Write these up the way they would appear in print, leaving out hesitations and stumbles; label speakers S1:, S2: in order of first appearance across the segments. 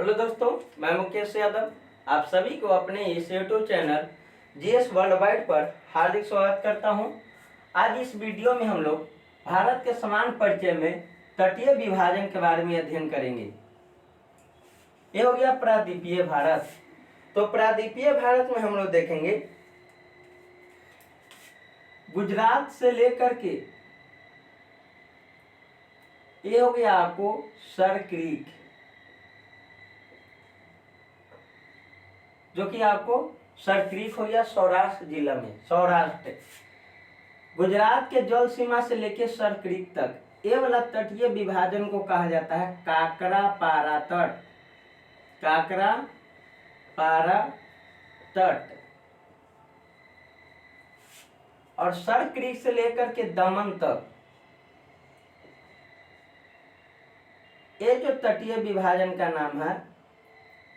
S1: Hello दोस्तों, मैं मुकेश यादव आप सभी को अपने इस YouTube channel GS world wide पर हार्दिक स्वागत करता हूं। आज इस वीडियो में हम लोग भारत के समान परिचय में तटीय विभाजन के बारे में अध्ययन करेंगे। ये हो गया प्रायद्वीपीय भारत। तो प्रायद्वीपीय भारत में हम लोग देखेंगे गुजरात से लेकर के ये हो गया आपको सर क्रीक, जो कि आपको सर क्रीक हो गया सौराष्ट्र जिला में। सौराष्ट्र गुजरात के जल सीमा से लेकर सर क्रीक तक ये वाला तटीय विभाजन को कहा जाता है काकरा पारा तट। काकरा पारा तट और सर क्रीक से लेकर के दमन तक ये जो तटीय विभाजन का नाम है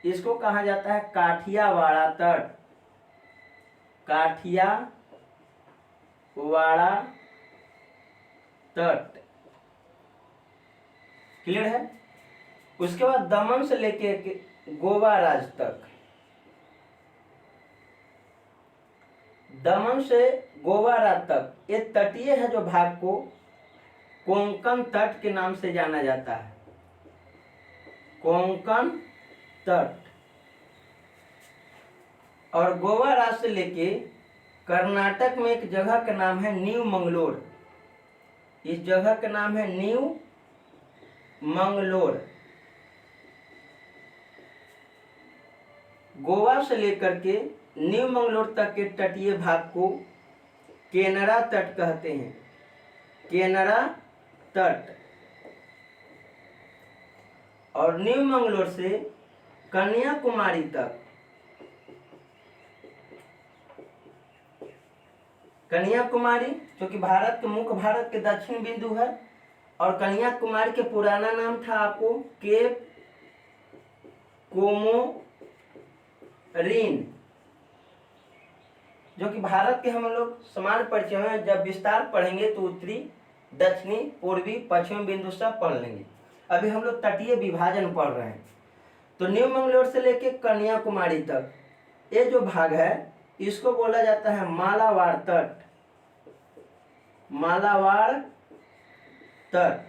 S1: इसको कहा जाता है काठियावाड़ा तट। काठियावाड़ा तट क्लियर है। उसके बाद दमन से लेके गोवा राज्य तक, दमन से गोवा राज्य तक ये तटीय है जो भाग को कोंकण तट के नाम से जाना जाता है। कोंकण तट और गोवा राज्य से लेके कर्नाटक में एक जगह का नाम है न्यू मंगलोर। इस जगह का नाम है न्यू मंगलोर। गोवा से लेकर के न्यू मंगलोर तक के तटीय भाग को केनरा तट कहते हैं। केनरा तट और न्यू मंगलोर से कन्याकुमारी तक, कन्याकुमारी जो कि भारत के मुख्य भारत के दक्षिण बिंदु है, और कन्याकुमारी के पुराना नाम था आपको केप कोमोरिन, जो कि भारत के हम लोग समान परिचय में जब विस्तार पढ़ेंगे तो उत्तरी, दक्षिणी, पूर्वी, पश्चिमी बिंदु सब पढ़ लेंगे। अभी हम लोग तटीय विभाजन पढ़ रहे हैं। तो न्यू मंगलोर से लेके कन्याकुमारी तक ये जो भाग है इसको बोला जाता है मालाबार तट। मालाबार तट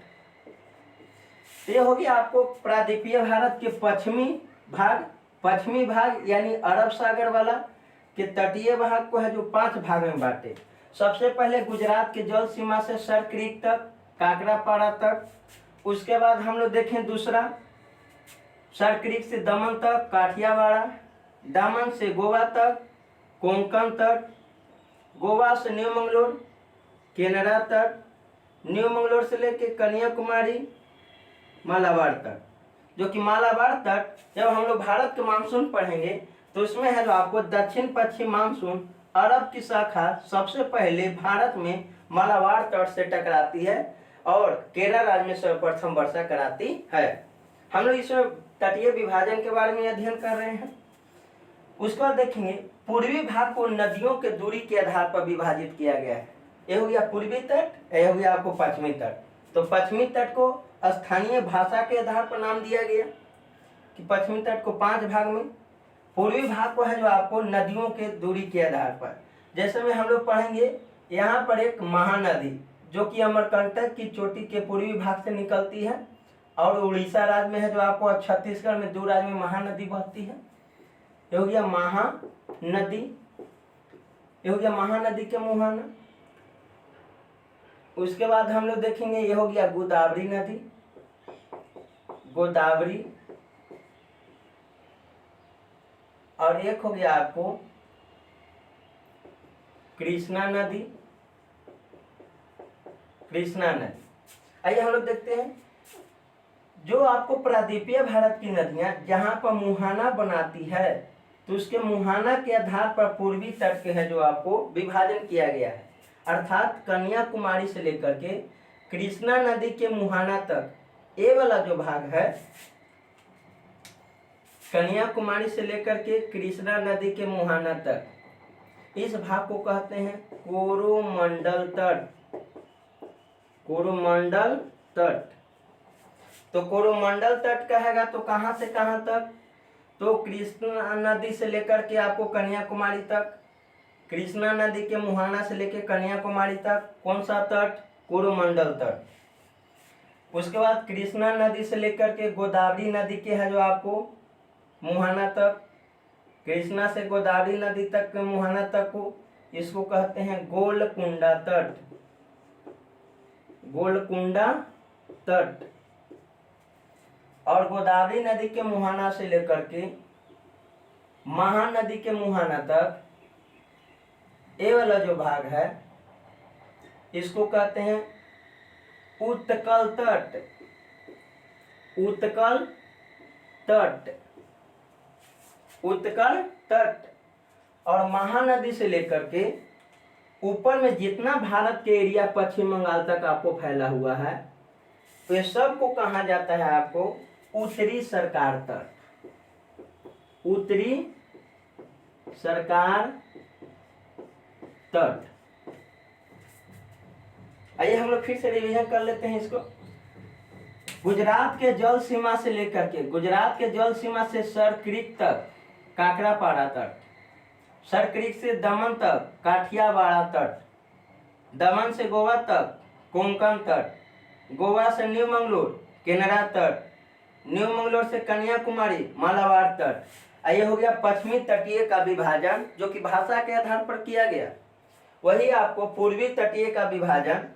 S1: ये हो गया आपको प्रायद्वीपीय भारत के पश्चिमी भाग यानी अरब सागर वाला के तटीय भाग को है जो 5 भाग में बांटे। सबसे पहले गुजरात के जल सीमा से सर क्रीक तक, काकरापाड़ा तक। उसके बाद हम लोग देखें दूसरा सर क्रीक से दमन तक काठियावाड़ा, दामन से गोवा तक कोंकण तट, गोवा से न्यू मंगलोर केनरा तट, न्यू मंगलोर से लेके कन्याकुमारी मालाबार तट। जो कि मालाबार तट जब हम लोग भारत के मानसून पढ़ेंगे तो उसमें है जो आपको दक्षिण पश्चिम मानसून अरब की शाखा सबसे पहले भारत में मालाबार तट से टकराती है और केरल राज्य में सर्वप्रथम वर्षा कराती है। हम लोग इसमें तटीय विभाजन के बारे में अध्ययन कर रहे हैं। उसके बाद देखेंगे पूर्वी भाग को नदियों के दूरी के आधार पर विभाजित किया गया है। यह हो गया पूर्वी तट, यह हो गया आपको पश्चिमी तट। तो पश्चिमी तट को स्थानीय भाषा के आधार पर नाम दिया गया कि पश्चिमी तट को 5 भाग में, पूर्वी भाग को है जो आपको नदियों के दूरी के आधार पर। जैसे में हम लोग पढ़ेंगे यहाँ पर एक महानदी जो कि अमरकंटक की चोटी के पूर्वी भाग से निकलती है और उड़ीसा राज्य में है जो आपको छत्तीसगढ़ में 2 राज्य में महानदी बहती है। ये हो गया महानदी, ये हो गया महानदी के मुहाना। उसके बाद हम लोग देखेंगे ये हो गया गोदावरी नदी, गोदावरी। और एक हो गया आपको कृष्णा नदी, कृष्णा नदी। आइए हम लोग देखते हैं जो आपको प्रायद्वीपीय भारत की नदियां जहां पर मुहाना बनाती है तो उसके मुहाना के आधार पर पूर्वी तट के है जो आपको विभाजन किया गया है। अर्थात कन्याकुमारी से लेकर के कृष्णा नदी के मुहाना तक ये वाला जो भाग है, कन्याकुमारी से लेकर के कृष्णा नदी के मुहाना तक, इस भाग को कहते हैं कोरोमंडल तट। कोरोमंडल तट तो कोरोमंडल तट कहेगा तो कहाँ से कहाँ तक, तो कृष्णा नदी से लेकर के आपको कन्याकुमारी तक, कृष्णा नदी के मुहाना से लेकर कन्याकुमारी तक कौन सा तट, कोरोमंडल तट। उसके बाद कृष्णा नदी से लेकर के गोदावरी नदी के है जो आपको मुहाना तक, कृष्णा से गोदावरी नदी तक के मुहाना तक को इसको कहते हैं गोलकुंडा तट, गोलकुंडा तट। और गोदावरी नदी के मुहाना से लेकर के महानदी के मुहाना तक ये वाला जो भाग है इसको कहते हैं उत्कल तट, उत्कल तट, उत्कल तट। और महानदी से लेकर के ऊपर में जितना भारत के एरिया पश्चिम बंगाल तक आपको फैला हुआ है तो ये सब को कहा जाता है आपको उत्तरी सरकार तट, उत्तरी सरकार तट। आइए हम लोग फिर से रिवीजन कर लेते हैं इसको। गुजरात के जल सीमा से लेकर के, गुजरात के जल सीमा से सर क्रीक तक काकरापाड़ा तट, सर क्रीक से दमन तक काठियावाड़ तट, दमन से गोवा तक कोंकण तट, गोवा से न्यू मंगलोर केनरा तट, न्यू मंगलोर से कन्याकुमारी मालाबार तट। ये हो गया पश्चिमी तटीय का विभाजन जो कि भाषा के आधार पर किया गया। वही आपको पूर्वी तटीय का विभाजन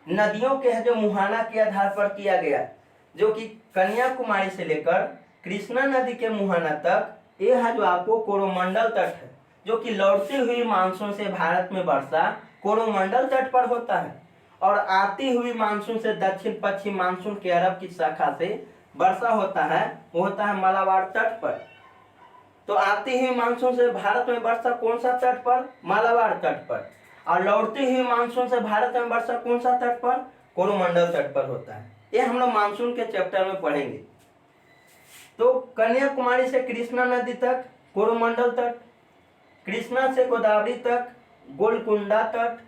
S1: नदियों के जो मुहाना के आधार पर किया गया, जो कि कन्याकुमारी से लेकर कृष्णा नदी के मुहाना तक ये है जो आपको कोरोमंडल तट है, जो कि लौटती हुई मानसून से भारत में वर्षा कोरोमंडल तट पर होता है और आती हुई मानसून से दक्षिण पश्चिम मानसून के अरब की शाखा से वर्षा होता है, वो होता है मालाबार तट पर। तो आती हुई मानसून से भारत में वर्षा कौन सा तट पर, मालाबार तट पर। और लौटती हुई मानसून से भारत में वर्षा कौन सा तट पर, कोरोमंडल तट पर होता है। ये हम लोग मानसून के चैप्टर में पढ़ेंगे। तो कन्याकुमारी से कृष्णा नदी तक कोरोमंडल तट, कृष्णा से गोदावरी तक गोलकुंडा तट,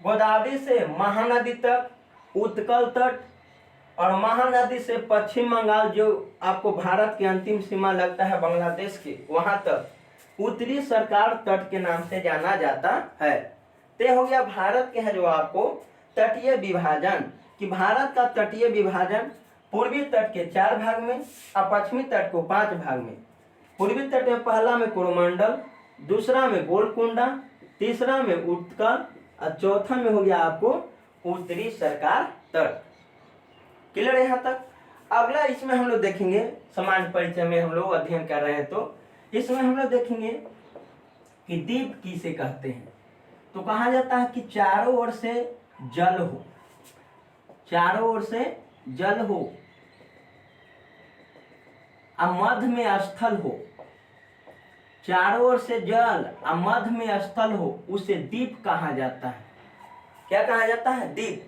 S1: गोदावरी से महानदी तक उत्कल तट, और महानदी से पश्चिम बंगाल जो आपको भारत की अंतिम सीमा लगता है बांग्लादेश के, वहां तक उत्तरी सरकार तट के नाम से जाना जाता है। ते हो गया भारत के है जो आपको तटीय विभाजन, कि भारत का तटीय विभाजन पूर्वी तट के 4 भाग में और पश्चिमी तट को 5 भाग में। पूर्वी तट में पहला में कोरोमंडल, दूसरा में गोलकुंडा, तीसरा में उत्कल और चौथा में हो गया आपको उत्तरी सरकार तट। क्लियर यहाँ तक। अगला इसमें हम लोग देखेंगे, सामान्य परिचय में हम लोग अध्ययन कर रहे हैं तो इसमें हम लोग देखेंगे कि द्वीप किसे कहते हैं। तो कहा जाता है कि चारों ओर से जल हो, चारों ओर से जल हो और मध्य में स्थल हो, चारों ओर से जल और मध्य में स्थल हो, उसे द्वीप कहा जाता है। क्या कहा जाता है, द्वीप।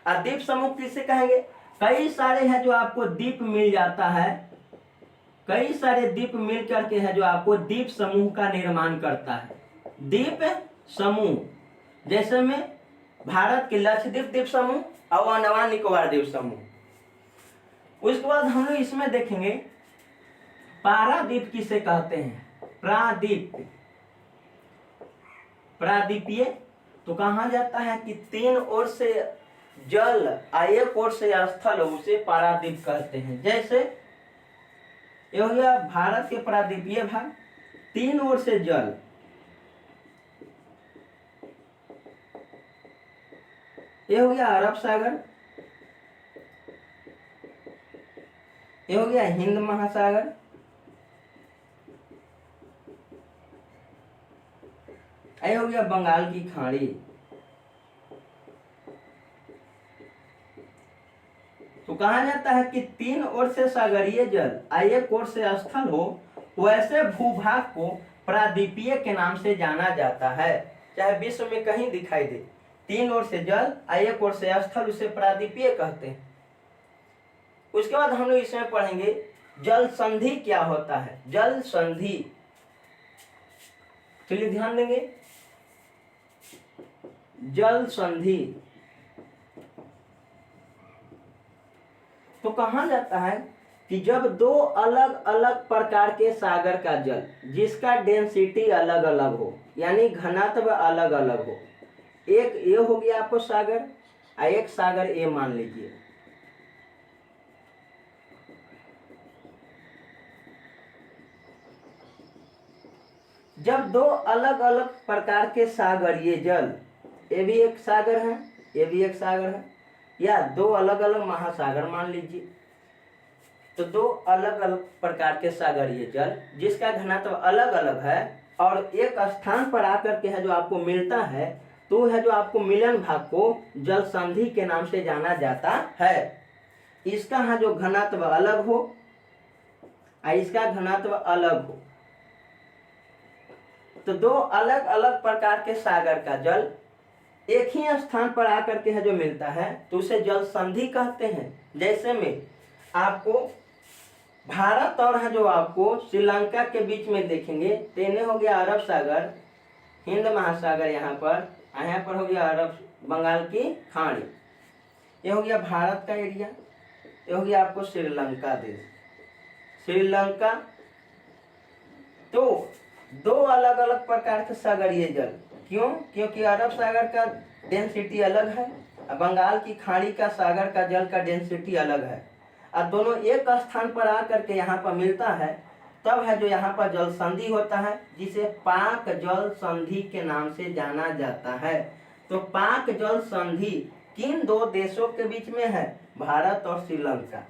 S1: और द्वीप समूह किसे कहेंगे, कई सारे हैं जो आपको द्वीप मिल जाता है, कई सारे द्वीप मिल करके है जो आपको द्वीप समूह का निर्माण करता है। द्वीप समूह जैसे में भारत के लक्षद्वीप द्वीप समूह और अंडमान निकोबार द्वीप समूह। उसके बाद हम लोग इसमें देखेंगे पाराद्वीप किसे कहते हैं, प्राद्वीप, प्राद्वीपीय। तो कहा जाता है कि 3 ओर से जल एक ओर से स्थल उसे पाराद्वीप कहते हैं। जैसे ये हो गया भारत के प्राद्वीपीय भाग, 3 ओर से जल, ये हो गया अरब सागर, ये हो गया हिंद महासागर, ये हो गया बंगाल की खाड़ी। तो कहा जाता है कि 3 ओर से सागरीय जल एक ओर से स्थल हो, वैसे भूभाग को प्राद्वीपीय के नाम से जाना जाता है। चाहे विश्व में कहीं दिखाई दे, 3 ओर से जल एक ओर से स्थल, उसे प्राद्वीपीय कहते हैं। उसके बाद हम लोग इसमें पढ़ेंगे जल संधि क्या होता है, जल संधि। चलिए ध्यान देंगे, जल संधि। तो कहा जाता है कि जब दो अलग अलग प्रकार के सागर का जल जिसका डेंसिटी अलग अलग हो, यानी घनत्व अलग अलग हो, एक ये हो गया आपको सागर और एक सागर ए मान लीजिए, जब दो अलग अलग प्रकार के सागर ये जल, ये भी एक सागर है, ये भी एक सागर है, या दो अलग अलग महासागर मान लीजिए, तो दो अलग अलग प्रकार के सागर ये जल जिसका घनत्व अलग अलग है और एक स्थान पर आकर के है जो आपको मिलता है, तो है जो आपको मिलन भाग को जल संधि के नाम से जाना जाता है। इसका है जो घनत्व अलग हो और इसका घनत्व अलग हो, तो दो अलग अलग प्रकार के सागर का जल एक ही स्थान पर आकर के है जो मिलता है तो उसे जल संधि कहते हैं। जैसे में आपको भारत और है जो आपको श्रीलंका के बीच में देखेंगे, तेने हो गया अरब सागर, हिंद महासागर, यहाँ पर हो गया अरब बंगाल की खाड़ी, ये हो गया भारत का एरिया, ये हो गया आपको श्रीलंका देश, श्रीलंका। तो दो अलग अलग प्रकार के सागरीय जल, क्यों? क्योंकि अरब सागर का डेंसिटी अलग है और बंगाल की खाड़ी का सागर का जल का डेंसिटी अलग है, और दोनों एक स्थान पर आकर के यहाँ पर मिलता है, तब है जो यहाँ पर जल संधि होता है, जिसे पाक जल संधि के नाम से जाना जाता है। तो पाक जल संधि किन दो देशों के बीच में है? भारत और श्रीलंका,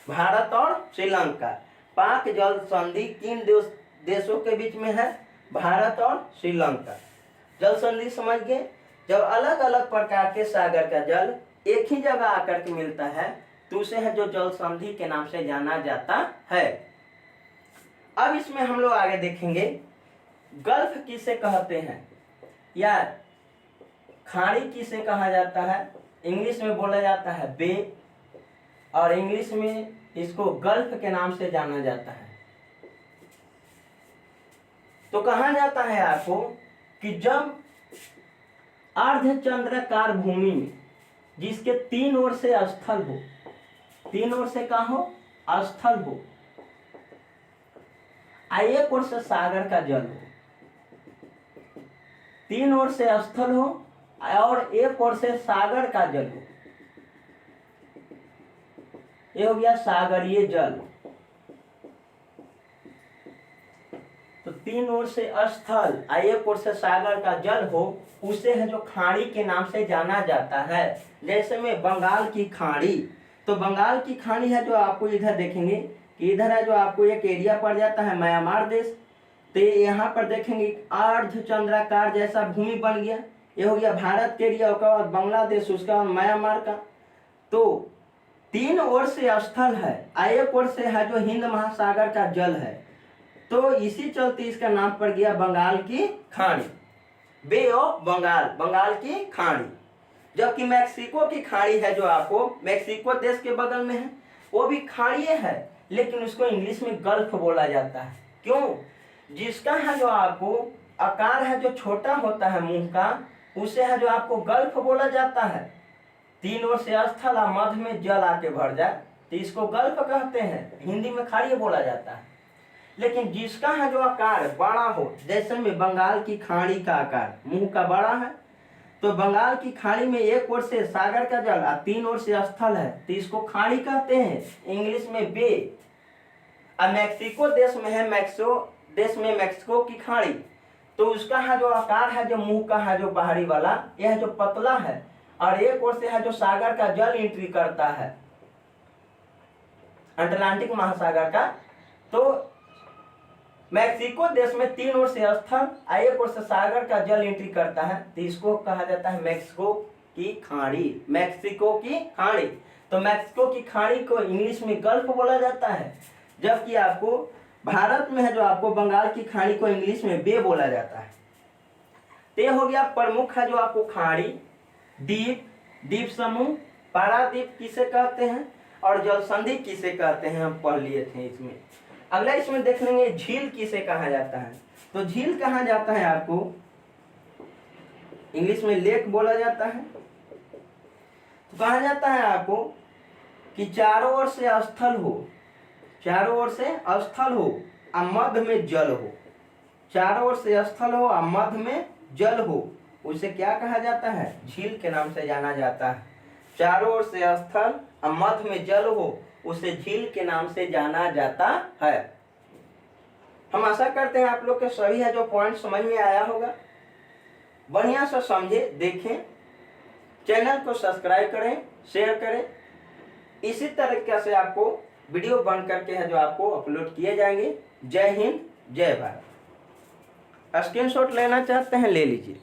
S1: भारत और श्रीलंका। पाक जल संधि किन देशों के बीच में है? भारत और श्रीलंका। जल संधि समझ गए? जब अलग अलग प्रकार के सागर का जल एक ही जगह आकर के मिलता है तो उसे है जो जल संधि के नाम से जाना जाता है। अब इसमें हम लोग आगे देखेंगे गल्फ किसे कहते हैं या खाड़ी किसे कहा जाता है। इंग्लिश में बोला जाता है बे, और इंग्लिश में इसको गल्फ के नाम से जाना जाता है। तो कहा जाता है आपको कि जब अर्धचंद्राकार भूमि में जिसके तीन ओर से स्थल हो, तीन ओर से कहा हो? स्थल हो, एक ओर से सागर का जल हो, तीन ओर से स्थल हो और एक ओर से सागर का जल हो, ये हो गया सागरीय जल। तो तीन ओर से स्थल एक ओर से सागर का जल हो, उसे है जो खाड़ी के नाम से जाना जाता है। जैसे में बंगाल की खाड़ी, तो बंगाल की खाड़ी है जो आपको इधर देखेंगे कि इधर है जो आपको एक एरिया पड़ जाता है म्यांमार देश, तो यहाँ पर देखेंगे अर्धचंद्राकार जैसा भूमि बन गया, ये हो गया भारत के एरिया, उसके बाद बांग्लादेश, उसके बाद म्यांमार का। तो तीन ओर से स्थल है, एक ओर से है जो हिंद महासागर का जल है, तो इसी चलते इसका नाम पड़ गया बंगाल की खाड़ी, बे ऑफ बंगाल, बंगाल की खाड़ी। जबकि मैक्सिको की खाड़ी है जो आपको मैक्सिको देश के बगल में है, वो भी खाड़ी है, लेकिन उसको इंग्लिश में गल्फ बोला जाता है। क्यों? जिसका है जो आपको आकार है जो छोटा होता है मुंह का, उसे है जो आपको गल्फ बोला जाता है। तीन ओर से स्थल और मध्य में जल आके भर जाए तो इसको गल्फ कहते हैं, हिंदी में खाड़ी बोला जाता है। लेकिन जिसका है जो आकार बड़ा हो, जैसे में बंगाल की खाड़ी का आकार मुंह का बड़ा है, तो बंगाल की खाड़ी में एक ओर से सागर का जल और तीन ओर से स्थल है, तो इसको खाड़ी कहते हैं, इंग्लिश में बे। और मैक्सिको देश में है, मैक्सिको की खाड़ी, तो उसका है जो आकार है जो मुंह का है जो बाहरी वाला, यह जो पतला है, और एक ओर से है जो सागर का जल एंट्री करता है, अटलांटिक महासागर का। तो मैक्सिको देश में तीन ओर से स्थल एक ओर से सागर का जल एंट्री करता है, तो इसको कहा जाता है मैक्सिको की खाड़ी, मैक्सिको की खाड़ी। तो मैक्सिको की खाड़ी को इंग्लिश में गल्फ बोला जाता है, जबकि आपको भारत में है जो आपको बंगाल की खाड़ी को इंग्लिश में बे बोला जाता है। तो ये हो गया प्रमुख है जो आपको खाड़ी, द्वीप, द्वीप समूह, पाराद्वीप किसे कहते हैं और जल संधि किसे कहते हैं, हम पढ़ लिए थे इसमें। अगला इसमें देख लेंगे झील किसे कहा जाता है। तो झील कहा जाता है आपको इंग्लिश में लेक बोला जाता है। तो कहा जाता है आपको कि चारों ओर से स्थल हो, चारों ओर से स्थल हो और मध्य में जल हो, चारों ओर से स्थल हो और मध्य में जल हो, उसे क्या कहा जाता है? झील के नाम से जाना जाता है। चारों ओर से स्थल और मध्य में जल हो, उसे झील के नाम से जाना जाता है। हम आशा करते हैं आप लोग के सभी है जो पॉइंट समझ में आया होगा। बढ़िया से समझे, देखें, चैनल को सब्सक्राइब करें, शेयर करें। इसी तरीके से आपको वीडियो बन करके है जो आपको अपलोड किए जाएंगे। जय हिंद, जय भारत। स्क्रीनशॉट लेना चाहते हैं ले लीजिए।